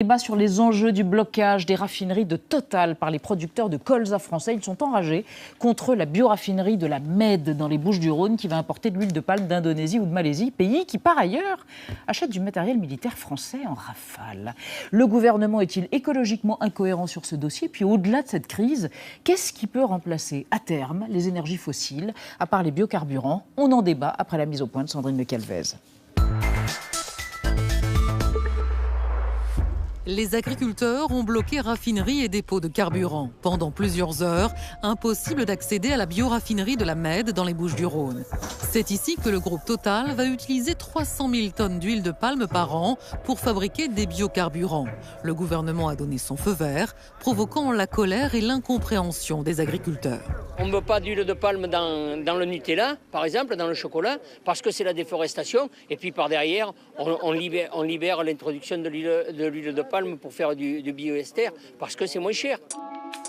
Débat sur les enjeux du blocage des raffineries de Total par les producteurs de colza français. Ils sont enragés contre la bioraffinerie de la Med dans les Bouches-du-Rhône qui va importer de l'huile de palme d'Indonésie ou de Malaisie, pays qui par ailleurs achète du matériel militaire français en rafale. Le gouvernement est-il écologiquement incohérent sur ce dossier? Puis au-delà de cette crise, qu'est-ce qui peut remplacer à terme les énergies fossiles, à part les biocarburants? On en débat après la mise au point de Sandrine Le Calvez. Les agriculteurs ont bloqué raffineries et dépôts de carburant. Pendant plusieurs heures, impossible d'accéder à la bioraffinerie de la Med dans les Bouches-du-Rhône. C'est ici que le groupe Total va utiliser 300 000 tonnes d'huile de palme par an pour fabriquer des biocarburants. Le gouvernement a donné son feu vert, provoquant la colère et l'incompréhension des agriculteurs. On ne veut pas d'huile de palme dans le Nutella, par exemple, dans le chocolat, parce que c'est la déforestation. Et puis par derrière, on libère l'introduction de l'huile de palme pour faire du bioester, parce que c'est moins cher.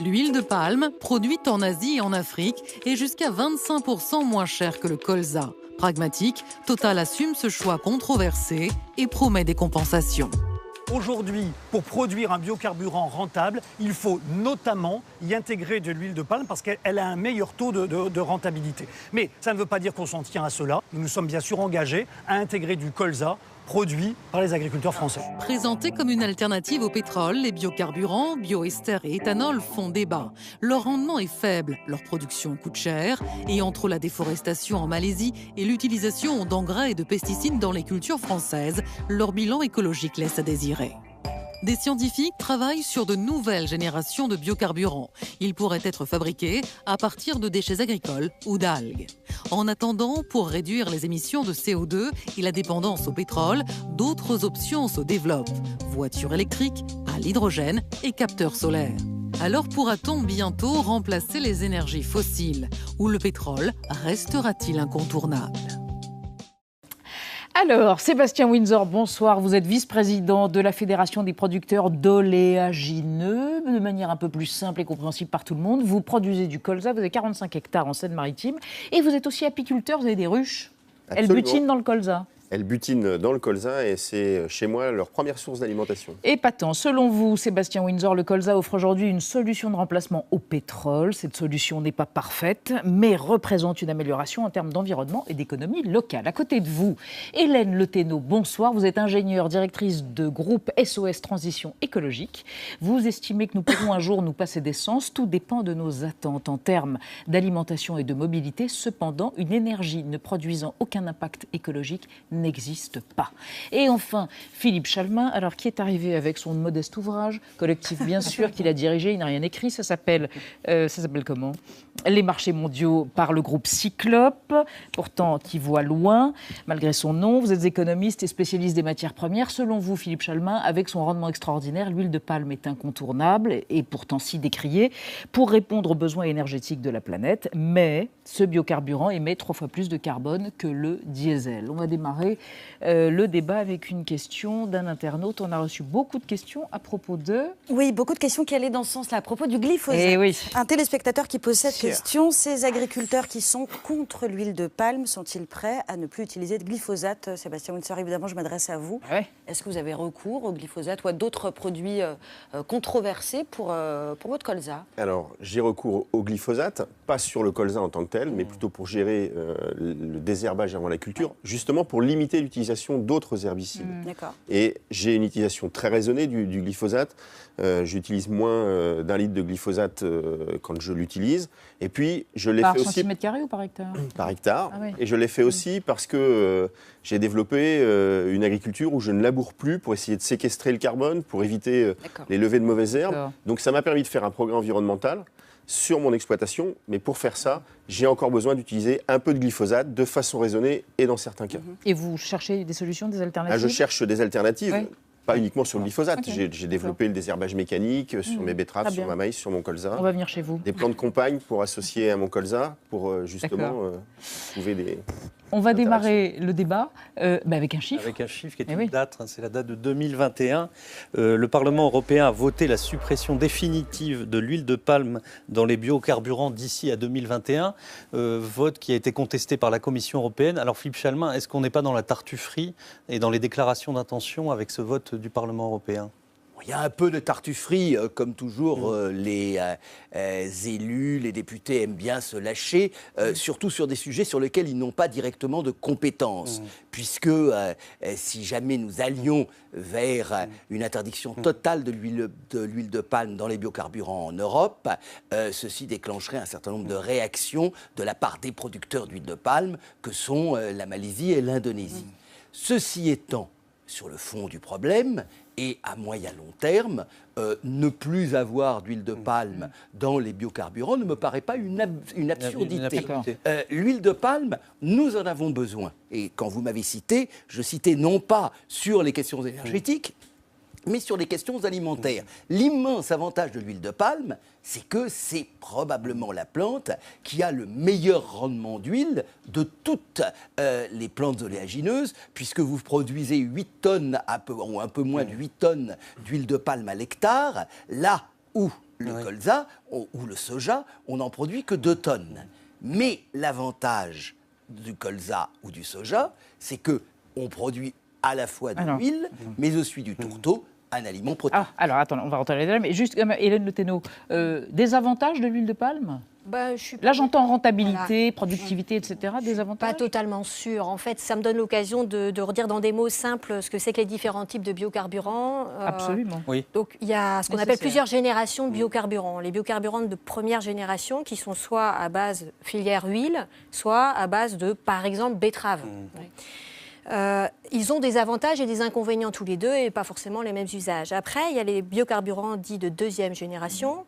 L'huile de palme, produite en Asie et en Afrique, est jusqu'à 25% moins chère que le colza. Pragmatique, Total assume ce choix controversé et promet des compensations. Aujourd'hui, pour produire un biocarburant rentable, il faut notamment y intégrer de l'huile de palme parce qu'elle a un meilleur taux de rentabilité. Mais ça ne veut pas dire qu'on s'en tient à cela. Nous nous sommes bien sûr engagés à intégrer du colza produit par les agriculteurs français. Présentés comme une alternative au pétrole, les biocarburants, bioester et éthanol font débat. Leur rendement est faible, leur production coûte cher et entre la déforestation en Malaisie et l'utilisation d'engrais et de pesticides dans les cultures françaises, leur bilan écologique laisse à désirer. Des scientifiques travaillent sur de nouvelles générations de biocarburants. Ils pourraient être fabriqués à partir de déchets agricoles ou d'algues. En attendant, pour réduire les émissions de CO2 et la dépendance au pétrole, d'autres options se développent. Voitures électriques, à l'hydrogène et capteurs solaires. Alors pourra-t-on bientôt remplacer les énergies fossiles? Ou le pétrole restera-t-il incontournable? Alors, Sébastien Windsor, bonsoir. Vous êtes vice-président de la Fédération des producteurs d'oléagineux, de manière un peu plus simple et compréhensible par tout le monde. Vous produisez du colza, vous avez 45 hectares en Seine-Maritime et vous êtes aussi apiculteur, vous avez des ruches. Absolument. Elles butinent dans le colza. Elles butinent dans le colza et c'est chez moi leur première source d'alimentation. Épatant. Selon vous, Sébastien Windsor, le colza offre aujourd'hui une solution de remplacement au pétrole. Cette solution n'est pas parfaite, mais représente une amélioration en termes d'environnement et d'économie locale. À côté de vous, Hélène Le Thénault, bonsoir. Vous êtes ingénieure, directrice de groupe SOS Transition écologique. Vous estimez que nous pourrons un jour nous passer d'essence. Tout dépend de nos attentes en termes d'alimentation et de mobilité. Cependant, une énergie ne produisant aucun impact écologique n'existe pas. Et enfin, Philippe Chalmin, alors qui est arrivé avec son modeste ouvrage, collectif bien sûr, qu'il a dirigé, il n'a rien écrit, ça s'appelle comment? Les marchés mondiaux par le groupe Cyclope, pourtant qui voit loin, malgré son nom. Vous êtes économiste et spécialiste des matières premières. Selon vous, Philippe Chalmin, avec son rendement extraordinaire, l'huile de palme est incontournable et pourtant si décriée pour répondre aux besoins énergétiques de la planète. Mais ce biocarburant émet 3 fois plus de carbone que le diesel. On va démarrer le débat avec une question d'un internaute. On a reçu beaucoup de questions à propos de... Oui, beaucoup de questions qui allaient dans ce sens-là, à propos du glyphosate. Eh oui. Un téléspectateur qui pose cette question, ces agriculteurs qui sont contre l'huile de palme, sont-ils prêts à ne plus utiliser de glyphosate? Sébastien Windsor, évidemment, je m'adresse à vous. Ouais. Est-ce que vous avez recours au glyphosate ou à d'autres produits controversés pour votre colza? Alors, j'ai recours au glyphosate, pas sur le colza en tant que tel, mais plutôt pour gérer le désherbage avant la culture, justement pour limiter l'utilisation d'autres herbicides. D'accord. Et j'ai une utilisation très raisonnée du glyphosate. J'utilise moins d'1 litre de glyphosate quand je l'utilise. Et puis, je l'ai fait aussi... Par centimètre carré ou par hectare? Par hectare. Ah oui. Et je l'ai fait aussi parce que j'ai développé une agriculture où je ne laboure plus pour essayer de séquestrer le carbone, pour éviter les levées de mauvaises herbes. D'accord. Donc ça m'a permis de faire un progrès environnemental sur mon exploitation. Mais pour faire ça, j'ai encore besoin d'utiliser un peu de glyphosate de façon raisonnée et dans certains cas. Et vous cherchez des solutions, des alternatives? Je cherche des alternatives. Ouais. Pas uniquement sur le glyphosate. Okay. J'ai développé le désherbage mécanique sur mes betteraves, sur ma maïs, sur mon colza. On va venir chez vous. Des plants de compagne pour associer à mon colza, pour justement trouver des... On va démarrer le débat avec un chiffre. Avec un chiffre qui est une date, c'est la date de 2021. Le Parlement européen a voté la suppression définitive de l'huile de palme dans les biocarburants d'ici à 2021. Vote qui a été contesté par la Commission européenne. Alors Philippe Chalmin, est-ce qu'on n'est pas dans la tartufferie et dans les déclarations d'intention avec ce vote du Parlement européen ? Il y a un peu de tartufferie, comme toujours, les élus, les députés aiment bien se lâcher, surtout sur des sujets sur lesquels ils n'ont pas directement de compétences. Puisque si jamais nous allions vers une interdiction totale de l'huile de palme dans les biocarburants en Europe, ceci déclencherait un certain nombre de réactions de la part des producteurs d'huile de palme, que sont la Malaisie et l'Indonésie. Ceci étant, sur le fond du problème, et à moyen long terme, ne plus avoir d'huile de palme dans les biocarburants ne me paraît pas une absurdité. L'huile de palme, nous en avons besoin. Et quand vous m'avez cité, je citais non pas sur les questions énergétiques, mais sur les questions alimentaires. L'immense avantage de l'huile de palme, c'est que c'est probablement la plante qui a le meilleur rendement d'huile de toutes les plantes oléagineuses, puisque vous produisez 8 tonnes, ou un peu moins de 8 tonnes d'huile de palme à l'hectare, là où le colza ou le soja, on n'en produit que 2 tonnes. Mais l'avantage du colza ou du soja, c'est qu'on produit à la fois de l'huile, mais aussi du tourteau, un aliment protéiné. Ah, alors attends, on va rentrer là, mais juste, Hélène Le Thénault, des avantages de l'huile de palme ? Là, j'entends rentabilité, productivité, etc. Des avantages ? Pas totalement sûr. En fait, ça me donne l'occasion de redire dans des mots simples ce que c'est que les différents types de biocarburants. Absolument. Oui. Donc, il y a ce qu'on appelle plusieurs générations de biocarburants. Les biocarburants de première génération qui sont soit à base filière huile, soit à base de, par exemple, betterave. Ils ont des avantages et des inconvénients tous les deux et pas forcément les mêmes usages. Après, il y a les biocarburants dits de deuxième génération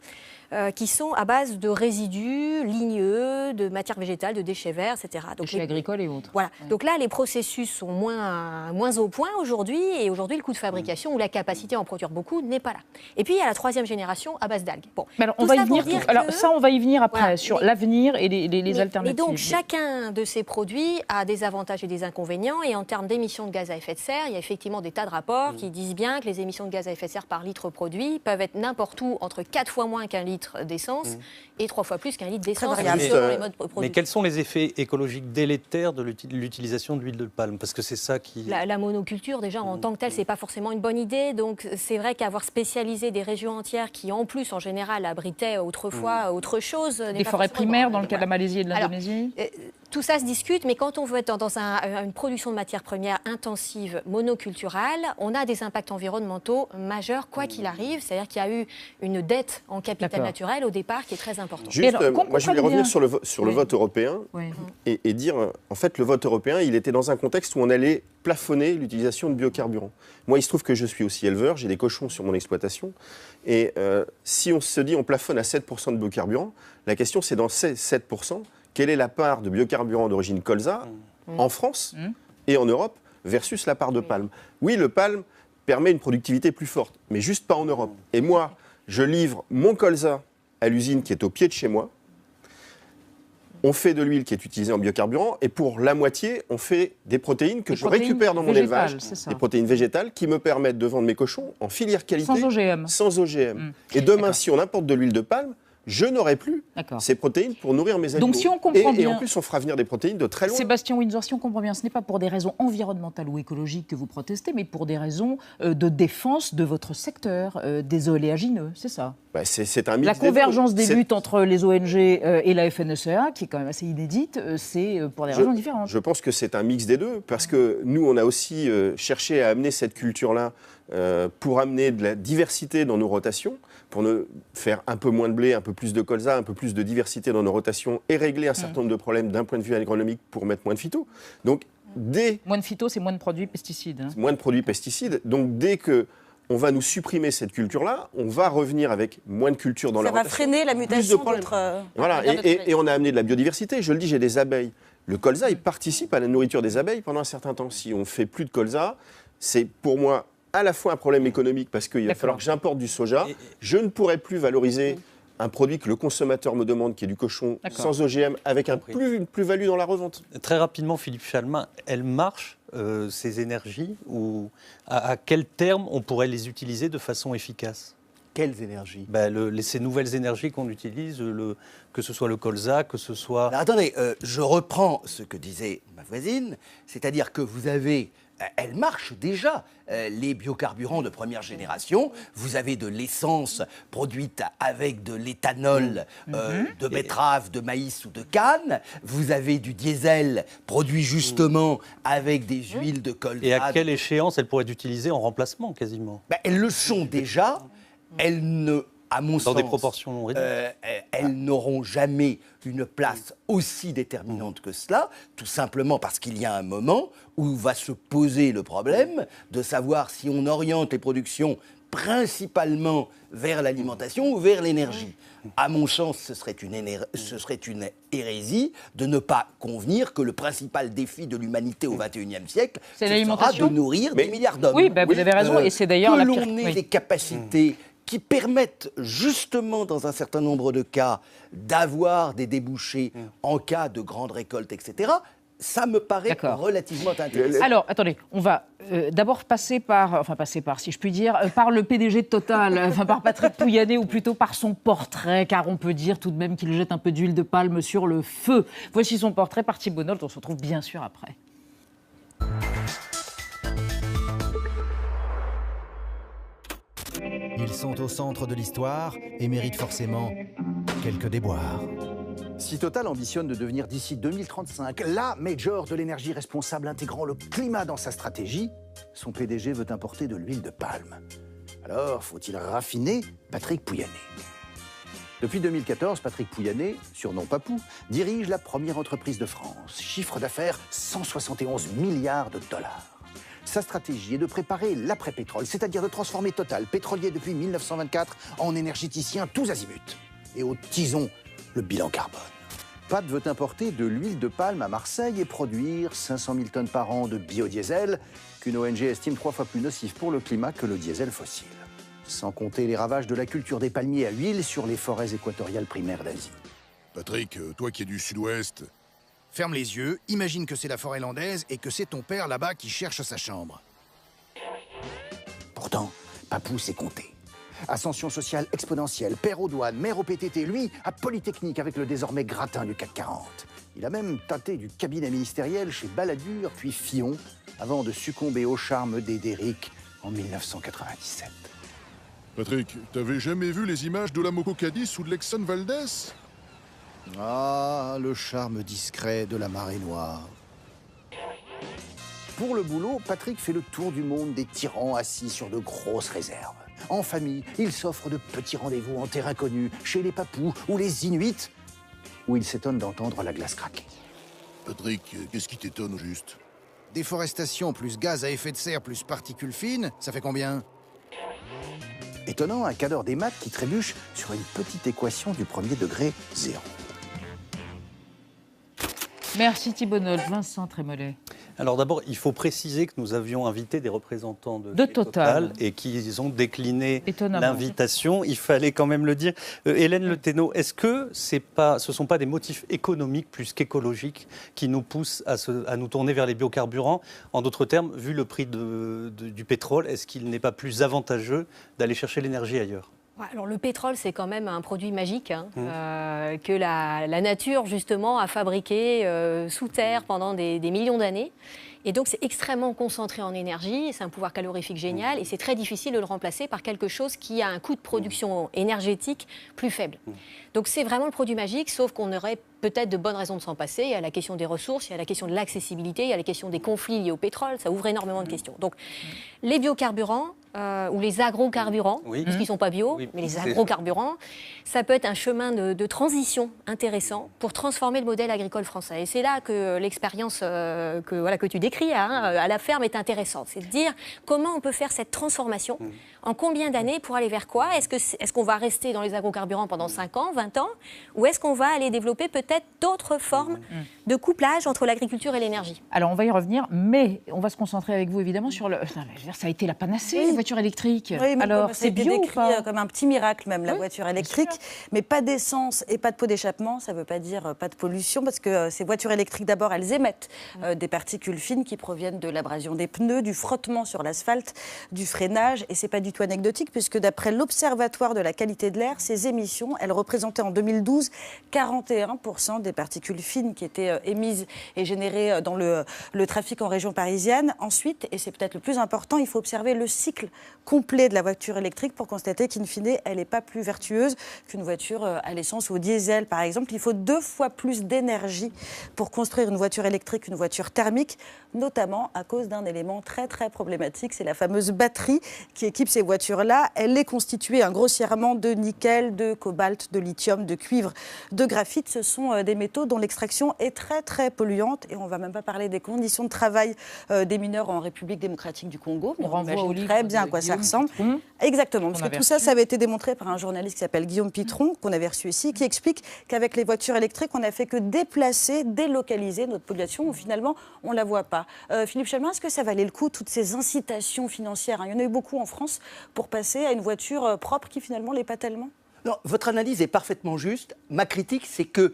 qui sont à base de résidus ligneux, de matières végétales, de déchets verts, etc. Donc déchets agricoles et autres. Voilà. Donc là, les processus sont moins au point aujourd'hui et aujourd'hui, le coût de fabrication ou la capacité à en produire beaucoup n'est pas là. Et puis, il y a la troisième génération à base d'algues. Bon, mais alors, on va y venir. Alors ça, on va y venir après, voilà, sur l'avenir et les alternatives. Et donc, chacun de ces produits a des avantages et des inconvénients. Et en termes d'émissions de gaz à effet de serre, il y a effectivement des tas de rapports qui disent bien que les émissions de gaz à effet de serre par litre produit peuvent être n'importe où entre 4 fois moins qu'un litre d'essence et 3 fois plus qu'un litre d'essence selon les modes de production. Mais quels sont les effets écologiques délétères de l'utilisation de l'huile de palme? Parce que c'est ça qui... La monoculture, déjà, en tant que telle, c'est pas forcément une bonne idée. Donc, c'est vrai qu'avoir spécialisé des régions entières qui, en plus, en général, abritaient autrefois autre chose... Des forêts primaires, dans le cas de la Malaisie et de l'Indonésie. Tout ça se discute, mais quand on veut être dans une production de matières premières intensive, monoculturale, on a des impacts environnementaux majeurs, quoi qu'il arrive. C'est-à-dire qu'il y a eu une dette en capital naturel au départ qui est très importante. Juste, moi je voulais revenir sur le vote européen et dire, en fait, le vote européen, il était dans un contexte où on allait plafonner l'utilisation de biocarburants. Moi, il se trouve que je suis aussi éleveur, j'ai des cochons sur mon exploitation, et si on se dit on plafonne à 7% de biocarburants, la question c'est dans ces 7%, quelle est la part de biocarburants d'origine colza en France et en Europe versus la part de palme? Oui, le palme permet une productivité plus forte, mais juste pas en Europe. Et moi, je livre mon colza à l'usine qui est au pied de chez moi. On fait de l'huile qui est utilisée en biocarburant et pour la moitié, on fait des protéines que je récupère dans mon élevage, des protéines végétales qui me permettent de vendre mes cochons en filière qualité. Sans OGM. Et demain, si on importe de l'huile de palme, je n'aurai plus ces protéines pour nourrir mes animaux. Donc si on comprend bien, et en plus, on fera venir des protéines de très loin. Sébastien Windsor, si on comprend bien, ce n'est pas pour des raisons environnementales ou écologiques que vous protestez, mais pour des raisons de défense de votre secteur, des oléagineux, c'est ça? C'est un mix. La convergence des luttes entre les ONG et la FNSEA, qui est quand même assez inédite, c'est pour des raisons différentes. Je pense que c'est un mix des deux, parce que nous, on a aussi cherché à amener cette culture-là pour amener de la diversité dans nos rotations, pour faire un peu moins de blé, un peu plus de colza, un peu plus de diversité dans nos rotations et régler un certain nombre de problèmes d'un point de vue agronomique pour mettre moins de phyto. Donc, moins de phyto, c'est moins de produits pesticides. Moins de produits pesticides. Donc, dès que on va nous supprimer cette culture-là, on va revenir avec moins de culture dans la rotation. Ça va freiner la mutation de votre... Voilà, et on a amené de la biodiversité. Je le dis, j'ai des abeilles. Le colza, il participe à la nourriture des abeilles pendant un certain temps. Si on ne fait plus de colza, c'est pour moi à la fois un problème économique parce qu'il va falloir que j'importe du soja. Je ne pourrai plus valoriser un produit que le consommateur me demande, qui est du cochon sans OGM, avec une plus-value dans la revente. Très rapidement, Philippe Chalmin, elles marchent, ces énergies, ou à quel terme on pourrait les utiliser de façon efficace? Quelles énergies? Ces nouvelles énergies qu'on utilise, que ce soit le colza, que ce soit... Alors, attendez, je reprends ce que disait ma voisine, c'est-à-dire que vous avez elle marche déjà. Les biocarburants de première génération, vous avez de l'essence produite avec de l'éthanol de betterave, de maïs ou de canne. Vous avez du diesel produit justement avec des huiles de colza. Et à quelle échéance elles pourraient être utilisées en remplacement quasiment? Elles le sont déjà. Elles ne... À mon sens, dans des proportions réduites. Elles n'auront jamais une place aussi déterminante que cela, tout simplement parce qu'il y a un moment où va se poser le problème de savoir si on oriente les productions principalement vers l'alimentation ou vers l'énergie. À mon sens, ce serait une hérésie de ne pas convenir que le principal défi de l'humanité au XXIe siècle, c'est sera l'alimentation. de nourrir des milliards d'hommes. Oui, vous avez raison, et c'est d'ailleurs que la pire... l'on ait des capacités qui permettent justement, dans un certain nombre de cas, d'avoir des débouchés en cas de grande récolte, etc., ça me paraît relativement intéressant. Alors, attendez, on va d'abord passer par, si je puis dire, par le PDG de Total, par Patrick Pouyanné, ou plutôt par son portrait, car on peut dire tout de même qu'il jette un peu d'huile de palme sur le feu. Voici son portrait par Thibault Nolte, on se retrouve bien sûr après. Ils sont au centre de l'histoire et méritent forcément quelques déboires. Si Total ambitionne de devenir d'ici 2035 la major de l'énergie responsable intégrant le climat dans sa stratégie, son PDG veut importer de l'huile de palme. Alors, faut-il raffiner Patrick Pouyanné? Depuis 2014, Patrick Pouyanné, surnom Papou, dirige la première entreprise de France. Chiffre d'affaires 171 milliards de dollars. Sa stratégie est de préparer l'après-pétrole, c'est-à-dire de transformer Total, pétrolier depuis 1924, en énergéticien tous azimuts. Et au tison le bilan carbone. Pat veut importer de l'huile de palme à Marseille et produire 500 000 tonnes par an de biodiesel, qu'une ONG estime 3 fois plus nocif pour le climat que le diesel fossile. Sans compter les ravages de la culture des palmiers à huile sur les forêts équatoriales primaires d'Asie. Patrick, toi qui es du sud-ouest... Ferme les yeux, imagine que c'est la forêt landaise et que c'est ton père là-bas qui cherche sa chambre. Pourtant, Papou s'est compté. Ascension sociale exponentielle, père aux douanes, mère au PTT, lui, à Polytechnique avec le désormais gratin du CAC 40. Il a même tâté du cabinet ministériel chez Balladur, puis Fillon, avant de succomber au charme d'Edéric en 1997. Patrick, t'avais jamais vu les images de la Moco Cadiz ou de l'Exxon Valdez? Ah, le charme discret de la marée noire. Pour le boulot, Patrick fait le tour du monde des tyrans assis sur de grosses réserves. En famille, il s'offre de petits rendez-vous en terre inconnue, chez les Papous ou les Inuits, où il s'étonne d'entendre la glace craquer. Patrick, qu'est-ce qui t'étonne au juste? Déforestation plus gaz à effet de serre plus particules fines, ça fait combien? Étonnant, un cadre des maths qui trébuche sur une petite équation du premier degré 0. Merci Thibault Nolte. Vincent Trémollet. Alors d'abord, il faut préciser que nous avions invité des représentants de Total et qu'ils ont décliné l'invitation. Il fallait quand même le dire. Hélène Le Thénault, est-ce que ce ne sont pas des motifs économiques plus qu'écologiques qui nous poussent à nous tourner vers les biocarburants? En d'autres termes, vu le prix du pétrole, est-ce qu'il n'est pas plus avantageux d'aller chercher l'énergie ailleurs? Alors le pétrole, c'est quand même un produit magique que la nature, justement, a fabriqué sous terre pendant des millions d'années. Et donc, c'est extrêmement concentré en énergie, c'est un pouvoir calorifique génial, et c'est très difficile de le remplacer par quelque chose qui a un coût de production énergétique plus faible. Donc, c'est vraiment le produit magique, sauf qu'on aurait peut-être de bonnes raisons de s'en passer. Il y a la question des ressources, il y a la question de l'accessibilité, il y a la question des conflits liés au pétrole, ça ouvre énormément de questions. Donc, les biocarburants, ou les agrocarburants, parce qu'ils ne sont pas bio, mais les agrocarburants, ça peut être un chemin de transition intéressant pour transformer le modèle agricole français. Et c'est là que l'expérience que tu décris à la ferme est intéressante. C'est de dire comment on peut faire cette transformation, en combien d'années pour aller vers quoi? Est-ce qu'on va rester dans les agrocarburants pendant 5 ans, 20 ans, ou est-ce qu'on va aller développer peut-être d'autres formes de couplage entre l'agriculture et l'énergie? Alors on va y revenir, mais on va se concentrer avec vous évidemment sur le... Ça a été la panacée, voiture électrique. Oui, mais alors, comme ça a c'est été bio ou décrit pas? comme un petit miracle même, la voiture électrique. Mais pas d'essence et pas de pot d'échappement, ça ne veut pas dire pas de pollution, parce que ces voitures électriques, d'abord, elles émettent des particules fines qui proviennent de l'abrasion des pneus, du frottement sur l'asphalte, du freinage. Et ce n'est pas du tout anecdotique, puisque d'après l'Observatoire de la qualité de l'air, ces émissions, elles représentaient en 2012 41% des particules fines qui étaient émises et générées dans le trafic en région parisienne. Ensuite, et c'est peut-être le plus important, il faut observer le cycle complet de la voiture électrique pour constater qu'in fine, elle n'est pas plus vertueuse qu'une voiture à l'essence ou au diesel, par exemple. Il faut 2 fois plus d'énergie pour construire une voiture électrique qu'une voiture thermique, notamment à cause d'un élément très, très problématique. C'est la fameuse batterie qui équipe ces voitures-là. Elle est constituée grossièrement de nickel, de cobalt, de lithium, de cuivre, de graphite. Ce sont des métaux dont l'extraction est très, très polluante. Et on ne va même pas parler des conditions de travail des mineurs en République démocratique du Congo. Mais on imagine très bien à quoi ça ressemble. Exactement, parce que tout ça, ça avait été démontré par un journaliste qui s'appelle Guillaume Pitron, qu'on avait reçu ici, qui explique qu'avec les voitures électriques, on n'a fait que déplacer, délocaliser notre pollution, où finalement, on ne la voit pas. Philippe Chalmin, est-ce que ça valait le coup, toutes ces incitations financières? Il y en a eu beaucoup en France pour passer à une voiture propre qui finalement ne l'est pas tellement? Non, votre analyse est parfaitement juste. Ma critique, c'est qu'elle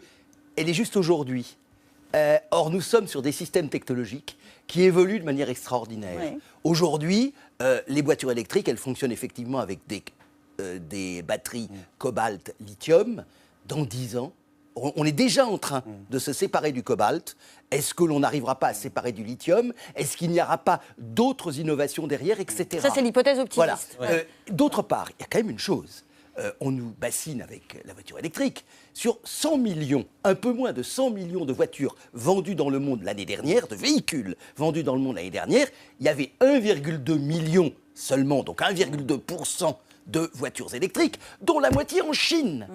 est juste aujourd'hui. Or, nous sommes sur des systèmes technologiques qui évoluent de manière extraordinaire. Oui. Aujourd'hui, les voitures électriques, elles fonctionnent effectivement avec des batteries cobalt, lithium. Dans 10 ans, on est déjà en train de se séparer du cobalt. Est-ce que l'on n'arrivera pas à se séparer du lithium? Est-ce qu'il n'y aura pas d'autres innovations derrière, etc. Ça, c'est l'hypothèse optimiste. Voilà. D'autre part, il y a quand même une chose. On nous bassine avec la voiture électrique. Sur 100 millions, un peu moins de 100 millions de voitures vendues dans le monde l'année dernière, de véhicules vendus dans le monde l'année dernière, il y avait 1,2 million seulement, donc 1,2% de voitures électriques, dont la moitié en Chine.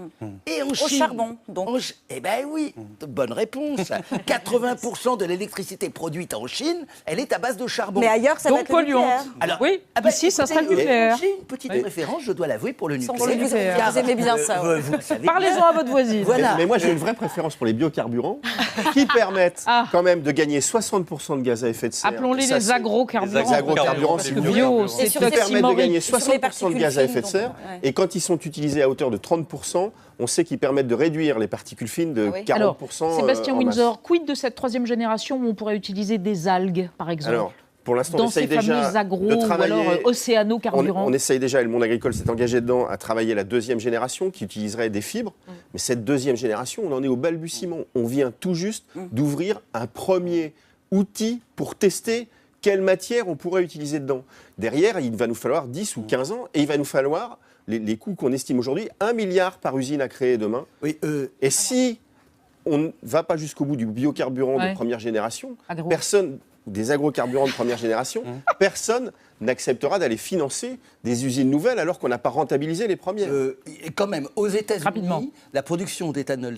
Et en Chine, au charbon, donc. Eh bien oui, bonne réponse. 80% de l'électricité produite en Chine, elle est à base de charbon. Mais ailleurs, ça va être le nucléaire. Alors, oui, ici, ça sera le nucléaire. J'ai une petite préférence, je dois l'avouer, pour le nucléaire. Vous aimez bien ça. Parlez-en à votre voisine. Voilà. Mais moi, j'ai une vraie préférence pour les biocarburants qui permettent quand même de gagner 60% de gaz à effet de serre. Appelons-les les agrocarburants. Les agrocarburants, c'est bio. Qui permettent de gagner 60% de gaz à effet de serre. Et quand ils sont utilisés à hauteur de 30%, on sait qu'ils permettent de réduire les particules fines de 40%. Alors, Sébastien Windsor, quid de cette 3e génération où on pourrait utiliser des algues, par exemple? Alors, pour l'instant, on essaye déjà de travailler, ou alors océano-carburants. On essaye déjà, et le monde agricole s'est engagé dedans, à travailler la 2e génération qui utiliserait des fibres. Mais cette 2e génération, on en est au balbutiement. On vient tout juste d'ouvrir un premier outil pour tester quelle matière on pourrait utiliser dedans. Derrière, il va nous falloir 10 ou 15 ans et il va nous falloir les coûts qu'on estime aujourd'hui, 1 milliard par usine à créer demain. Oui, et si on ne va pas jusqu'au bout du biocarburant de première génération, des agrocarburants de première génération, personne n'acceptera d'aller financer des usines nouvelles alors qu'on n'a pas rentabilisé les premières. Et quand même, aux États-Unis, la production d'éthanol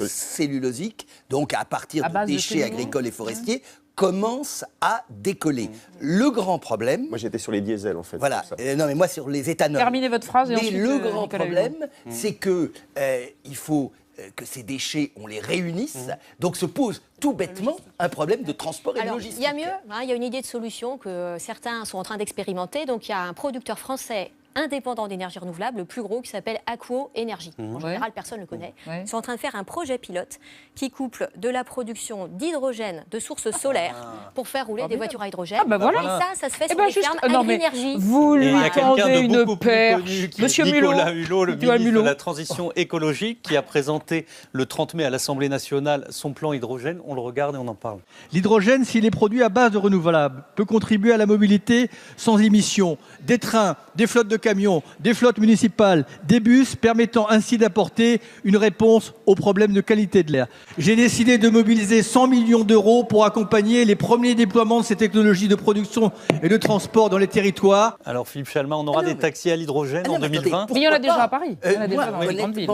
cellulosique, donc à partir de déchets agricoles et forestiers, commence à décoller. Le grand problème... Moi, j'étais sur les diesels, en fait. Voilà. Non, mais moi, sur les éthanols. Terminez votre phrase et mais ensuite... le grand problème, c'est qu'il faut que ces déchets, on les réunisse. Donc se pose tout bêtement un problème de transport et de logistique. Il y a mieux, il y a une idée de solution que certains sont en train d'expérimenter. Donc il y a un producteur français indépendant d'énergie renouvelable, le plus gros, qui s'appelle Aquo Énergie. En général, personne ne le connaît. Ils sont en train de faire un projet pilote qui couple de la production d'hydrogène de sources solaires pour faire rouler des voitures à hydrogène. Voilà. Et ça se fait sur les fermes Agri-Énergie. Vous lui tendez une perche. Monsieur Nicolas Hulot, le ministre de la Transition écologique, qui a présenté le 30 mai à l'Assemblée nationale son plan hydrogène. On le regarde et on en parle. L'hydrogène, s'il est produit à base de renouvelables, peut contribuer à la mobilité sans émission. Des trains, des flottes de camions, des flottes municipales, des bus, permettant ainsi d'apporter une réponse aux problèmes de qualité de l'air. J'ai décidé de mobiliser 100 millions d'euros pour accompagner les premiers déploiements de ces technologies de production et de transport dans les territoires. Alors Philippe Chalmin, on aura des taxis à l'hydrogène en 2020 ? Mais il y en a déjà à Paris. Il y en a déjà dans les grandes villes.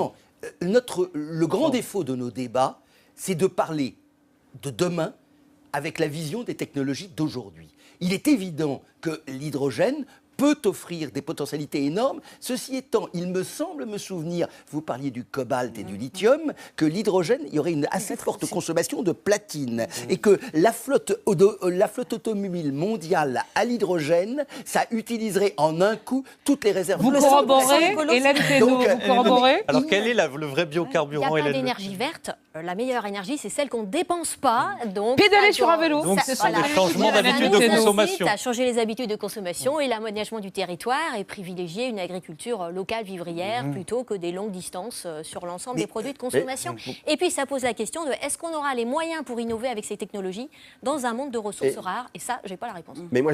Le grand défaut de nos débats, c'est de parler de demain avec la vision des technologies d'aujourd'hui. Il est évident que l'hydrogène peut offrir des potentialités énormes. Ceci étant, il me semble me souvenir, vous parliez du cobalt et du lithium, que l'hydrogène, il y aurait une assez forte consommation de platine et que la flotte automobile mondiale à l'hydrogène, ça utiliserait en un coup toutes les réserves. Vous corroborez, Hélène Thénault, vous corroborez? Alors quel est le vrai biocarburant? Il n'y a pas d'énergie verte. La meilleure énergie, c'est celle qu'on ne dépense pas. Donc, pédaler sur un vélo. Donc, c'est le changement d'habitude de consommation. À changer les habitudes de consommation et l'aménagement du territoire et privilégier une agriculture locale vivrière plutôt que des longues distances sur l'ensemble des produits de consommation. Et puis, ça pose la question de est-ce qu'on aura les moyens pour innover avec ces technologies dans un monde de ressources rares? Et ça, je n'ai pas la réponse. Mais moi,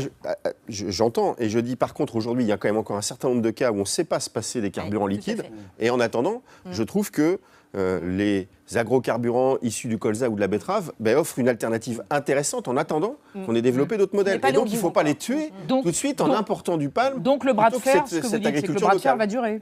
j'entends et je dis par contre, aujourd'hui, il y a quand même encore un certain nombre de cas où on ne sait pas se passer des carburants liquides. Et en attendant, je trouve que les agrocarburants issus du colza ou de la betterave offrent une alternative intéressante en attendant qu'on ait développé d'autres modèles. Et donc, il ne faut pas les tuer tout de suite en important du palme. Donc, le bras de fer, ce que vous dites, c'est que le bras de fer va durer.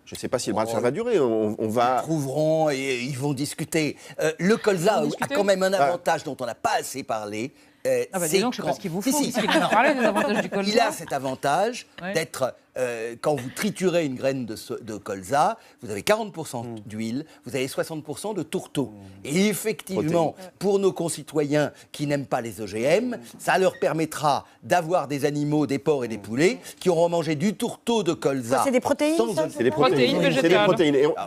Je ne sais pas si le bras de fer va durer. On va... Ils trouveront et ils vont discuter. Le colza a quand même un avantage dont on n'a pas assez parlé. Je ne sais pas ce qu'il vous faut. Parler des avantages du colza. Il a cet avantage d'être, quand vous triturez une graine de colza, vous avez 40% d'huile, vous avez 60% de tourteau. Et effectivement, pour nos concitoyens qui n'aiment pas les OGM, ça leur permettra d'avoir des animaux, des porcs et des poulets qui auront mangé du tourteau de colza. C'est des protéines, ça? C'est des protéines végétales.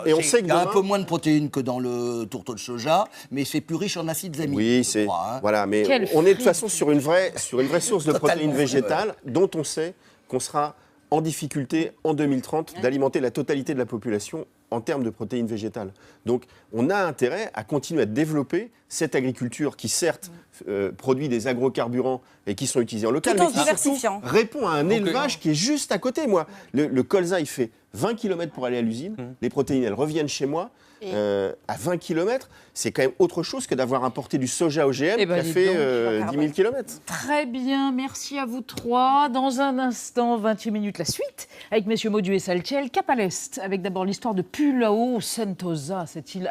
Et on sait que il y a un peu moins de protéines que dans le tourteau de soja, mais c'est plus riche en acides aminés. Oui, c'est voilà, mais on est de toute façon sur une vraie source de protéines végétales dont on sait qu'on sera en difficulté en 2030 d'alimenter la totalité de la population en termes de protéines végétales. Donc on a intérêt à continuer à développer cette agriculture qui certes produit des agrocarburants et qui sont utilisés en local, mais qui surtout répond à un élevage qui est juste à côté. Moi, le colza, il fait 20 km pour aller à l'usine, les protéines, elles reviennent chez moi. À 20 km, c'est quand même autre chose que d'avoir importé du soja OGM qui a fait 10 000 km. Très bien, merci à vous trois. Dans un instant, 28 minutes, la suite, avec messieurs Maudu et Saltiel, cap à l'Est, avec d'abord l'histoire de Pulau Sentosa, cette île